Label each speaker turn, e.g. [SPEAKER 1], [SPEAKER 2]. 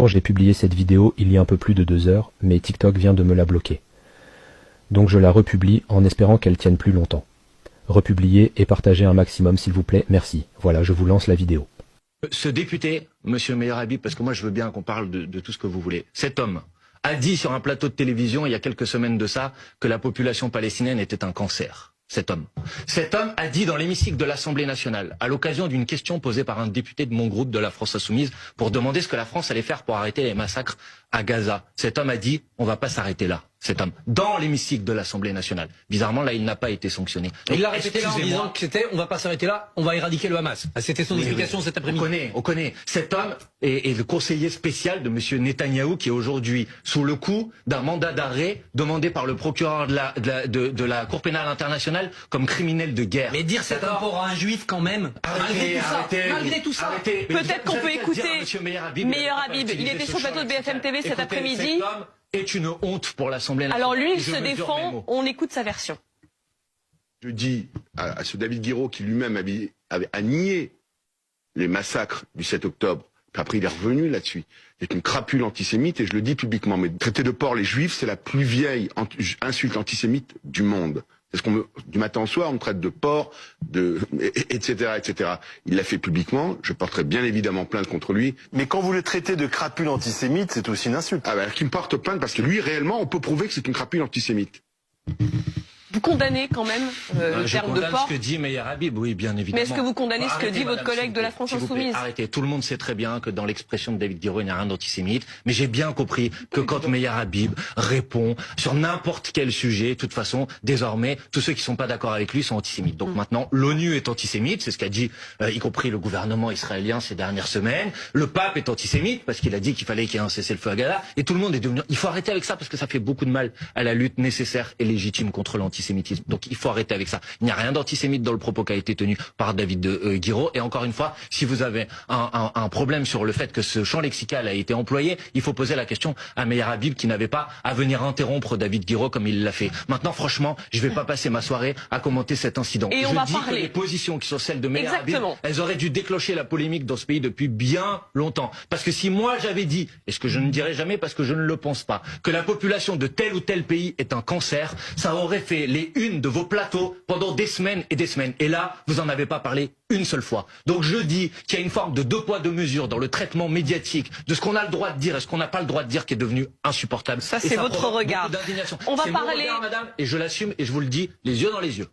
[SPEAKER 1] J'ai publié cette vidéo il y a un peu plus de 2 heures, mais TikTok vient de me la bloquer. Donc je la republie en espérant qu'elle tienne plus longtemps. Republiez et partagez un maximum s'il vous plaît, merci. Voilà, je vous lance la vidéo.
[SPEAKER 2] Ce député, monsieur Meyer Habib, parce que moi je veux bien qu'on parle de tout ce que vous voulez, cet homme a dit sur un plateau de télévision il y a quelques semaines de ça que la population palestinienne était un cancer. Cet homme a dit dans l'hémicycle de l'Assemblée nationale, à l'occasion d'une question posée par un député de mon groupe de la France Insoumise pour demander ce que la France allait faire pour arrêter les massacres à Gaza. Cet homme a dit on va pas s'arrêter là. Cet homme, dans l'hémicycle de l'Assemblée nationale. Bizarrement, là, il n'a pas été sanctionné.
[SPEAKER 3] Il l'a répété là en disant que c'était on va pas s'arrêter là, on va éradiquer le Hamas. C'était son explication cet après-midi.
[SPEAKER 2] On connaît. Cet homme est le conseiller spécial de monsieur Netanyahou qui est aujourd'hui sous le coup d'un mandat d'arrêt demandé par le procureur de la Cour pénale internationale comme criminel de guerre.
[SPEAKER 3] Mais dire cet rapport à un juif quand même, malgré tout ça.
[SPEAKER 4] Peut-être qu'on peut écouter Meyer Habib. Il était sur le plateau de BFM TV cet après-midi.
[SPEAKER 2] Cet homme est une honte pour l'Assemblée nationale.
[SPEAKER 4] Alors lui, il se défend, on écoute sa version.
[SPEAKER 5] Je dis à ce David Guiraud qui lui-même a nié les massacres du 7 octobre, puis après il est revenu là-dessus. C'est une crapule antisémite et je le dis publiquement. Mais traiter de porc les juifs, c'est la plus vieille insulte antisémite du monde. C'est ce du matin au soir, on me traite de porc, etc., etc. Il l'a fait publiquement. Je porterai bien évidemment plainte contre lui.
[SPEAKER 6] Mais quand vous le traitez de crapule antisémite, c'est aussi une insulte.
[SPEAKER 5] Ah ben, qu'il me porte plainte parce que lui, réellement, on peut prouver que c'est une crapule antisémite.
[SPEAKER 4] Vous condamnez quand même le terme de porc.
[SPEAKER 2] Je condamne ce que dit Meyer Habib, oui, bien évidemment.
[SPEAKER 4] Mais est-ce que vous condamnez ce que dit votre collègue de la France Insoumise?
[SPEAKER 2] Arrêtez, tout le monde sait très bien que dans l'expression de David Guiraud, il n'y a rien d'antisémite. Mais j'ai bien compris que quand Meyer Habib répond sur n'importe quel sujet, de toute façon, désormais, tous ceux qui sont pas d'accord avec lui sont antisémites. Donc maintenant, l'ONU est antisémite, c'est ce qu'a dit y compris le gouvernement israélien ces dernières semaines. Le pape est antisémite parce qu'il a dit qu'il fallait qu'il y ait un cessez-le-feu à Gaza. Et tout le monde est devenu... Il faut arrêter avec ça parce que ça fait beaucoup de mal à la lutte nécessaire et légitime contre l'antisémitisme. Donc il faut arrêter avec ça. Il n'y a rien d'antisémite dans le propos qui a été tenu par David Guiraud. Et encore une fois, si vous avez un problème sur le fait que ce champ lexical a été employé, il faut poser la question à Meyer Habib qui n'avait pas à venir interrompre David Guiraud comme il l'a fait. Maintenant, franchement, je vais pas passer ma soirée à commenter cet incident.
[SPEAKER 4] Et on va parler.
[SPEAKER 2] Que les positions qui sont celles de Meyer Habib, elles auraient dû déclencher la polémique dans ce pays depuis bien longtemps. Parce que si moi j'avais dit, et ce que je ne dirai jamais parce que je ne le pense pas, que la population de tel ou tel pays est un cancer, ça aurait fait les unes de vos plateaux pendant des semaines et des semaines. Et là, vous en avez pas parlé une seule fois. Donc je dis qu'il y a une forme de 2 poids 2 mesures dans le traitement médiatique de ce qu'on a le droit de dire et ce qu'on n'a pas le droit de dire qui est devenu insupportable.
[SPEAKER 4] Ça, c'est votre regard.
[SPEAKER 2] On
[SPEAKER 4] va parler,
[SPEAKER 2] madame, et je l'assume et je vous le dis les yeux dans les yeux.